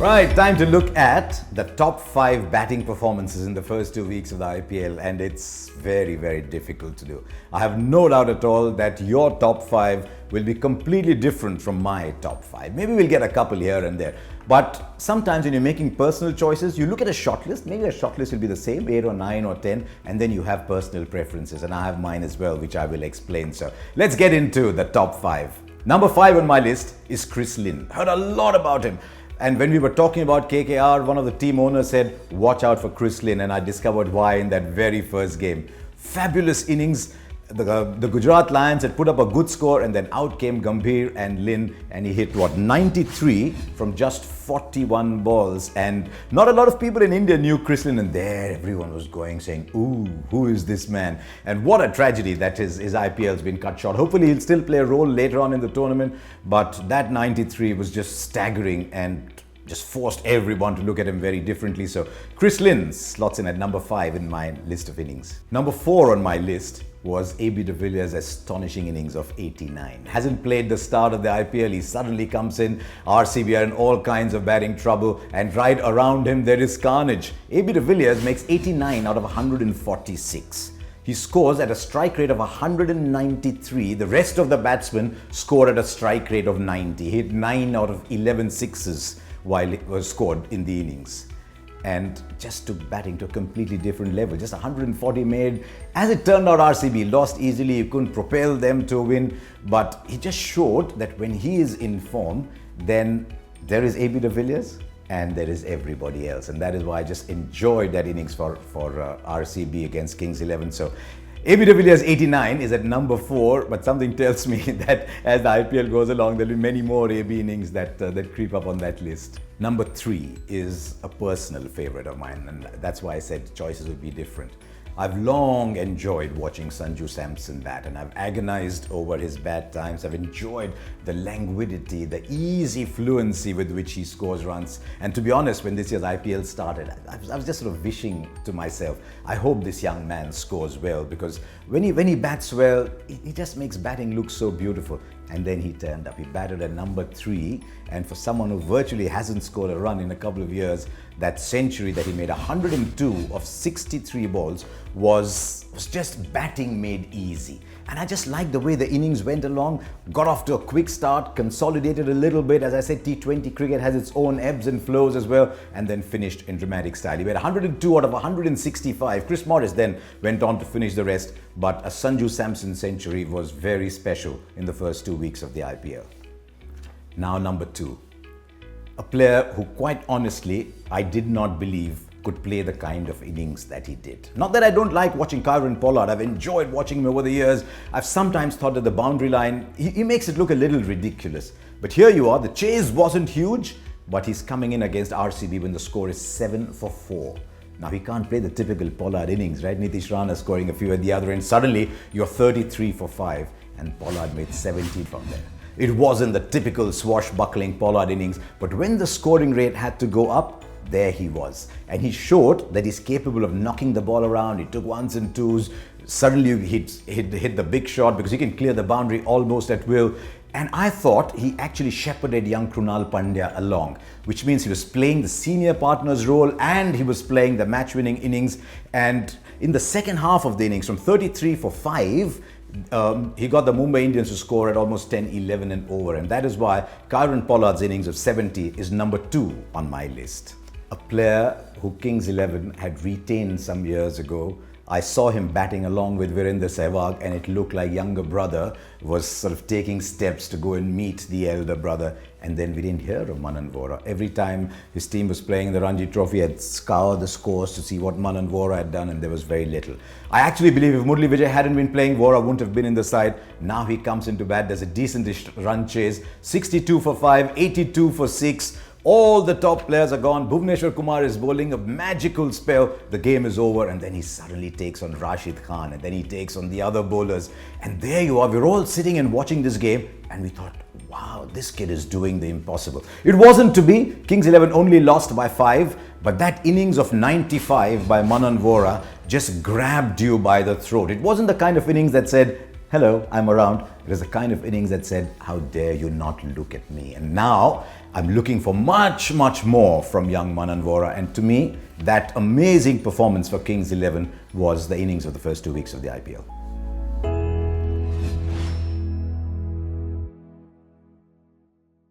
Right, time to look at the top 5 batting performances in the first 2 weeks of the IPL, and it's very, very difficult to do. I have no doubt at all that your top 5 will be completely different from my top 5. Maybe we'll get a couple here and there. But sometimes when you're making personal choices, you look at a shortlist. Maybe a shortlist will be the same, 8 or 9 or 10, and then you have personal preferences. And I have mine as well, which I will explain. So let's get into the top 5. Number 5 on my list is Chris Lynn. Heard a lot about him. And when we were talking about KKR, one of the team owners said, watch out for Chris Lynn, and I discovered why in that very first game. Fabulous innings. The Gujarat Lions had put up a good score, and then out came Gambhir and Lynn, and he hit 93 from just 41 balls. And not a lot of people in India knew Chris Lynn, and there everyone was going saying, ooh, who is this man? And what a tragedy that his IPL has been cut short. Hopefully he'll still play a role later on in the tournament, but that 93 was just staggering and just forced everyone to look at him very differently. So Chris Lynn slots in at number 5 in my list of innings. Number 4 on my list was AB de Villiers' astonishing innings of 89. Hasn't played the start of the IPL, he suddenly comes in, RCB are in all kinds of batting trouble, and right around him there is carnage. AB de Villiers makes 89 out of 146. He scores at a strike rate of 193. The rest of the batsmen scored at a strike rate of 90. He hit 9 out of 11 sixes while it was scored in the innings. And just took batting to a completely different level. Just 140 made. As it turned out, RCB lost easily. You couldn't propel them to win. But he just showed that when he is in form, then there is AB de Villiers and there is everybody else. And that is why I just enjoyed that innings for RCB against Kings 11. So AB de Villiers 89 is at number 4, but something tells me that as the IPL goes along, there will be many more AB innings that creep up on that list. Number 3 is a personal favorite of mine, and that's why I said choices would be different. I've long enjoyed watching Sanju Samson bat, and I've agonized over his bad times. I've enjoyed the languidity, the easy fluency with which he scores runs. And to be honest, when this year's IPL started, I was just sort of wishing to myself, I hope this young man scores well, because when he bats well, he just makes batting look so beautiful. And then he turned up. He batted at number 3, and for someone who virtually hasn't scored a run in a couple of years, that century that he made, 102 of 63 balls, was just batting made easy. And I just liked the way the innings went along, got off to a quick start, consolidated a little bit. As I said, T20 cricket has its own ebbs and flows as well, and then finished in dramatic style. He made 102 out of 165. Chris Morris then went on to finish the rest, but a Sanju Samson century was very special in the first 2 weeks of the IPL. Now number 2. A player who, quite honestly, I did not believe could play the kind of innings that he did. Not that I don't like watching Kieron Pollard. I've enjoyed watching him over the years. I've sometimes thought that the boundary line, he makes it look a little ridiculous. But here you are, the chase wasn't huge, but he's coming in against RCB when the score is 7 for 4. Now, he can't play the typical Pollard innings, right? Nitish Rana scoring a few at the other end. Suddenly, you're 33 for 5, and Pollard made 17 from there. It wasn't the typical swashbuckling Pollard innings, but when the scoring rate had to go up, there he was. And he showed that he's capable of knocking the ball around. He took 1s and 2s. Suddenly he hit the big shot because he can clear the boundary almost at will. And I thought he actually shepherded young Krunal Pandya along, which means he was playing the senior partner's role and he was playing the match-winning innings. And in the second half of the innings, from 33 for 5, he got the Mumbai Indians to score at almost 10, 11 and over. And that is why Kieron Pollard's innings of 70 is number 2 on my list. A player who Kings 11 had retained some years ago. I saw him batting along with Virender Sehwag, and it looked like younger brother was sort of taking steps to go and meet the elder brother. And then we didn't hear of Manan Vora. Every time his team was playing in the Ranji Trophy, I'd scour the scores to see what Manan Vora had done, and there was very little. I actually believe if Murali Vijay hadn't been playing, Vora wouldn't have been in the side. Now he comes into bat, there's a decentish run chase, 62 for 5, 82 for 6. All the top players are gone. Bhuvneshwar Kumar is bowling a magical spell. The game is over, and then he suddenly takes on Rashid Khan, and then he takes on the other bowlers. And there you are. We're all sitting and watching this game, and we thought, wow, this kid is doing the impossible. It wasn't to be. Kings 11 only lost by 5, but that innings of 95 by Manan Vora just grabbed you by the throat. It wasn't the kind of innings that said, hello, I'm around. It was the kind of innings that said, how dare you not look at me? And now I'm looking for much, much more from young Manan Vora. And to me, that amazing performance for Kings 11 was the innings of the first 2 weeks of the IPL.